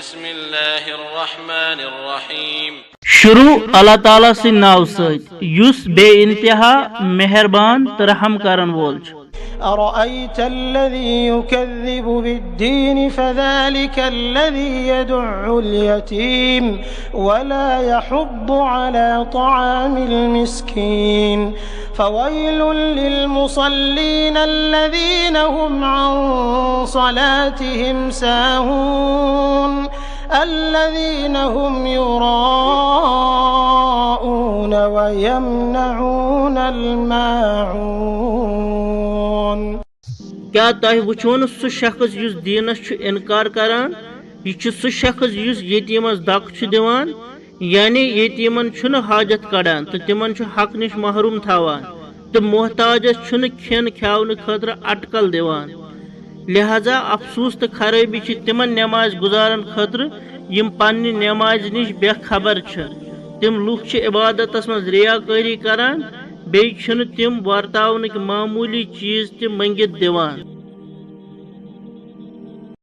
बिस्मिल्लाहिर्रहमानिर्रहीम। शुरू अल्लाह ताला से नाव सत युस बे इंतहा मेहरबान तो रहम करन वोल छ। أرأيت الذي يكذب بالدين فذلك الذي يدع اليتيم ولا يحض على طعام المسكين فويل للمصلين الذين هم عن صلاتهم ساهون الذين هم يراءون ويمنعون الماعون। क्या तह वुचो न सह शख्स युस दीनस छु इनकार करान यह सह शख्स युस यतीमस दक छु दिवान यानी यतीमन छुन हाजत कड़ान तो तिमन छु हक निश महरूम थावान तो मोहताजस छुन खेन ख्यावन खतर अटकल दिवान। लिहाजा अफसूस तो खराबी छि तिमन नमाज गुजारन खतर यम पन्नि नमाज निश बेखबर छ। तिम लुक छि इबादतस मज रियाकारी करान बेय छुन तिम वर्तावनक मामूली चीज ते मंगित दिवान।